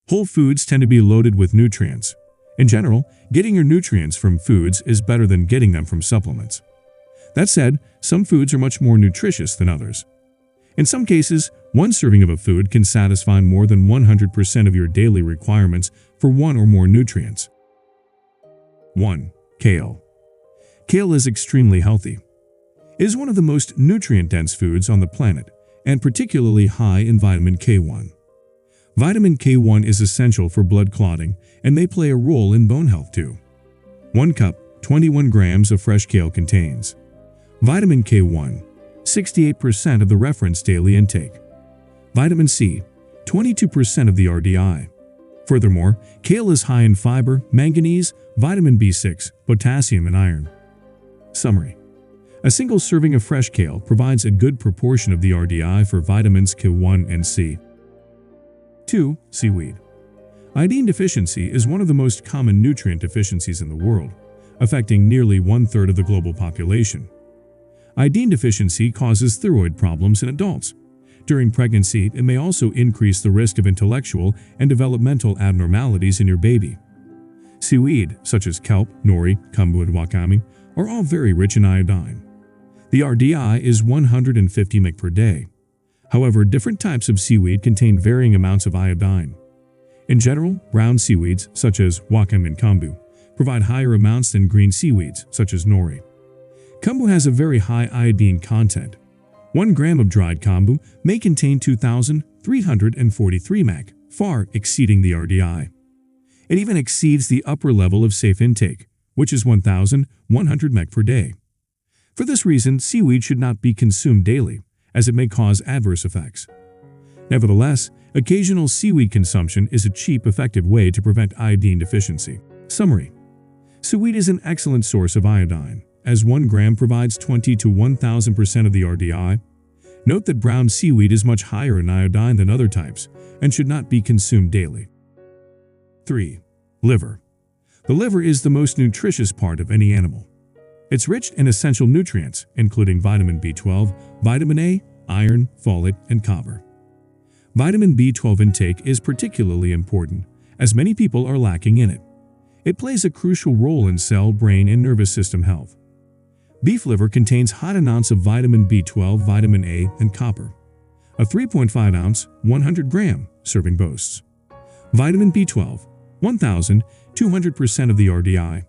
Whole foods tend to be loaded with nutrients. In general, getting your nutrients from foods is better than getting them from supplements. That said, some foods are much more nutritious than others. In some cases, one serving of a food can satisfy more than 100% of your daily requirements for one or more nutrients. 1. Kale. Kale is extremely healthy. It is one of the most nutrient-dense foods on the planet, and particularly high in vitamin K1. Vitamin K1 is essential for blood clotting and may play a role in bone health too. 1 cup, 21 grams of fresh kale contains vitamin K1, 68% of the reference daily intake. Vitamin C, 22% of the RDI. Furthermore, kale is high in fiber, manganese, vitamin B6, potassium, and iron. Summary: a single serving of fresh kale provides a good proportion of the RDI for vitamins K1 and C. 2. Seaweed. Iodine deficiency is one of the most common nutrient deficiencies in the world, affecting nearly 1/3 of the global population. Iodine deficiency causes thyroid problems in adults. During pregnancy, it may also increase the risk of intellectual and developmental abnormalities in your baby. Seaweed, such as kelp, nori, kombu, and wakame, are all very rich in iodine. The RDI is 150 mg per day. However, different types of seaweed contain varying amounts of iodine. In general, brown seaweeds, such as wakame and kombu, provide higher amounts than green seaweeds, such as nori. Kombu has a very high iodine content. 1 gram of dried kombu may contain 2,343 mg, far exceeding the RDI. It even exceeds the upper level of safe intake, which is 1,100 mg per day. For this reason, seaweed should not be consumed daily, as it may cause adverse effects. Nevertheless, occasional seaweed consumption is a cheap, effective way to prevent iodine deficiency. Summary: seaweed is an excellent source of iodine, as 1 gram provides 20 to 1,000% of the RDI. Note that brown seaweed is much higher in iodine than other types and should not be consumed daily. 3. Liver. The liver is the most nutritious part of any animal. It's rich in essential nutrients, including vitamin B12, vitamin A, iron, folate, and copper. Vitamin B12 intake is particularly important, as many people are lacking in it. It plays a crucial role in cell, brain, and nervous system health. Beef liver contains high amounts of vitamin B12, vitamin A, and copper. A 3.5-ounce, 100-gram serving boasts vitamin B12, 1,200% of the RDI.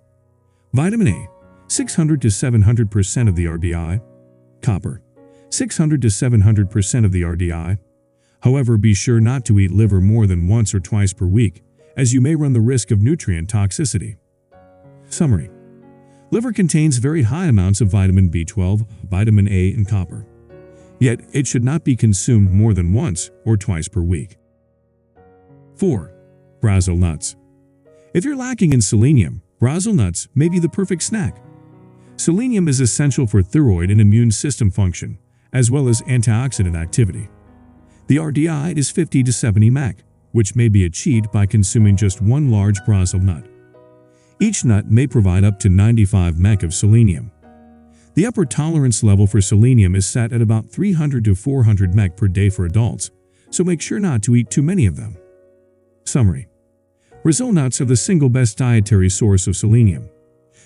Vitamin A, 600 to 700% of the RDI. Copper, 600 to 700% of the RDI. However, be sure not to eat liver more than once or twice per week, as you may run the risk of nutrient toxicity. Summary: liver contains very high amounts of vitamin B12, vitamin A, and copper. Yet, it should not be consumed more than once or twice per week. 4. Brazil nuts. If you're lacking in selenium, Brazil nuts may be the perfect snack. Selenium is essential for thyroid and immune system function, as well as antioxidant activity. The RDI is 50 to 70 mg, which may be achieved by consuming just one large Brazil nut. Each nut may provide up to 95 mg of selenium. The upper tolerance level for selenium is set at about 300 to 400 mg per day for adults, so make sure not to eat too many of them. Summary: Brazil nuts are the single best dietary source of selenium.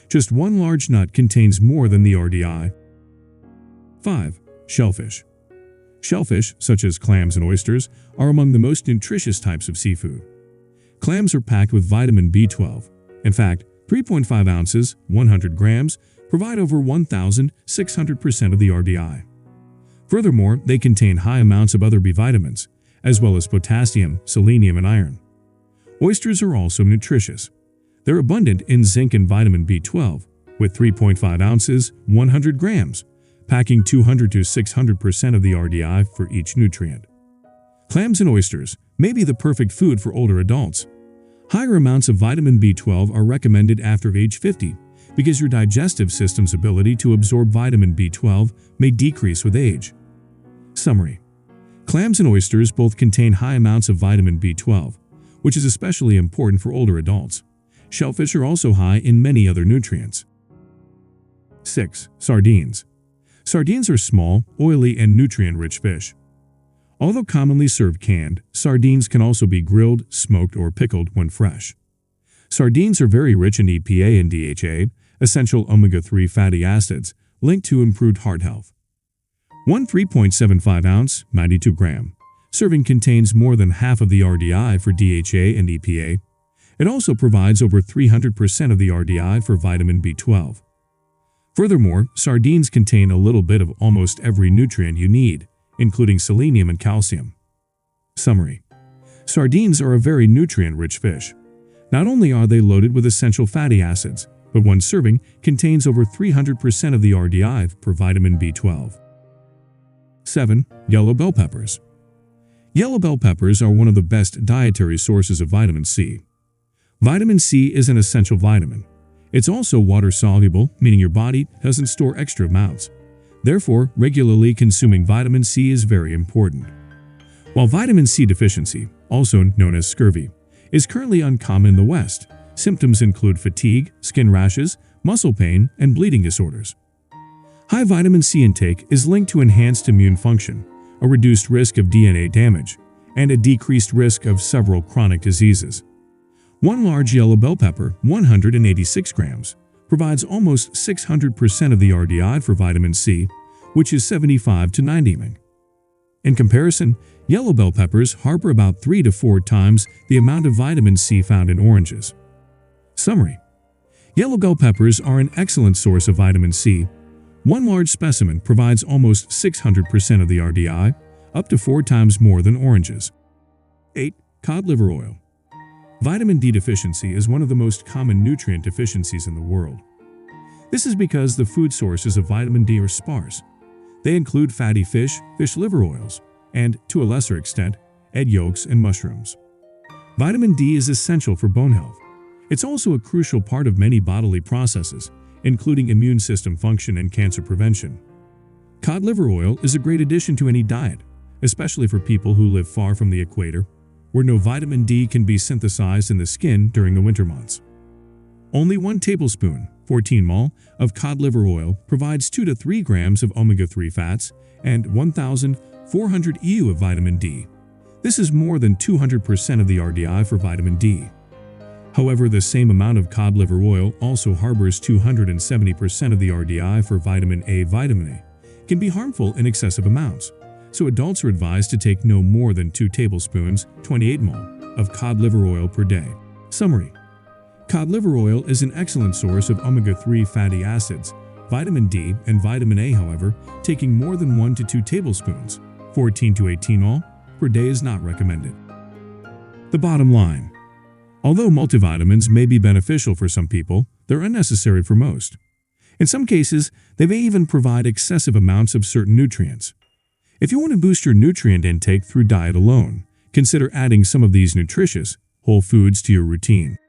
Just one large nut contains more than the RDI. 5. Shellfish. Shellfish, such as clams and oysters, are among the most nutritious types of seafood. Clams are packed with vitamin B12. In fact, 3.5 ounces, 100 grams, provide over 1,600% of the RDI. Furthermore, they contain high amounts of other B vitamins, as well as potassium, selenium, and iron. Oysters are also nutritious. They're abundant in zinc and vitamin B12, with 3.5 ounces, 100 grams, packing 200 to 600% of the RDI for each nutrient. Clams and oysters may be the perfect food for older adults. Higher amounts of vitamin B12 are recommended after age 50 because your digestive system's ability to absorb vitamin B12 may decrease with age. Summary: clams and oysters both contain high amounts of vitamin B12, which is especially important for older adults. Shellfish are also high in many other nutrients. 6. Sardines. Sardines are small, oily, and nutrient-rich fish. Although commonly served canned, sardines can also be grilled, smoked, or pickled when fresh. Sardines are very rich in EPA and DHA, essential omega-3 fatty acids, linked to improved heart health. One 3.75-ounce, 92-gram serving contains more than half of the RDI for DHA and EPA. It also provides over 300% of the RDI for vitamin B12. Furthermore, sardines contain a little bit of almost every nutrient you need, including selenium and calcium. Summary: sardines are a very nutrient-rich fish. Not only are they loaded with essential fatty acids, but one serving contains over 300% of the RDI for vitamin B12. 7. Yellow bell peppers. Yellow bell peppers are one of the best dietary sources of vitamin C. Vitamin C is an essential vitamin. It's also water-soluble, meaning your body doesn't store extra amounts. Therefore, regularly consuming vitamin C is very important. While vitamin C deficiency, also known as scurvy, is currently uncommon in the West, symptoms include fatigue, skin rashes, muscle pain, and bleeding disorders. High vitamin C intake is linked to enhanced immune function, a reduced risk of DNA damage, and a decreased risk of several chronic diseases. One large yellow bell pepper, 186 grams, provides almost 600% of the RDI for vitamin C, which is 75 to 90 mg. In comparison, yellow bell peppers harbor about 3 to 4 times the amount of vitamin C found in oranges. Summary: yellow bell peppers are an excellent source of vitamin C. One large specimen provides almost 600% of the RDI, up to 4 times more than oranges. 8. Cod liver oil. Vitamin D deficiency is one of the most common nutrient deficiencies in the world. This is because the food sources of vitamin D are sparse. They include fatty fish, fish liver oils, and, to a lesser extent, egg yolks and mushrooms. Vitamin D is essential for bone health. It's also a crucial part of many bodily processes, including immune system function and cancer prevention. Cod liver oil is a great addition to any diet, especially for people who live far from the equator, where no vitamin D can be synthesized in the skin during the winter months. Only 1 tablespoon, 14 mol, of cod liver oil provides 2 to 3 grams of omega-3 fats and 1,400 EU of vitamin D. This is more than 200% of the RDI for vitamin D. However, the same amount of cod liver oil also harbors 270% of the RDI for vitamin A. Vitamin A can be harmful in excessive amounts, so adults are advised to take no more than 2 tablespoons, 28 mol, of cod liver oil per day. Summary: cod liver oil is an excellent source of omega-3 fatty acids, vitamin D, and vitamin A. However, taking more than 1 to 2 tablespoons, 14 to 18 mol, per day is not recommended. The bottom line: although multivitamins may be beneficial for some people, they're unnecessary for most. In some cases, they may even provide excessive amounts of certain nutrients. If you want to boost your nutrient intake through diet alone, consider adding some of these nutritious, whole foods to your routine.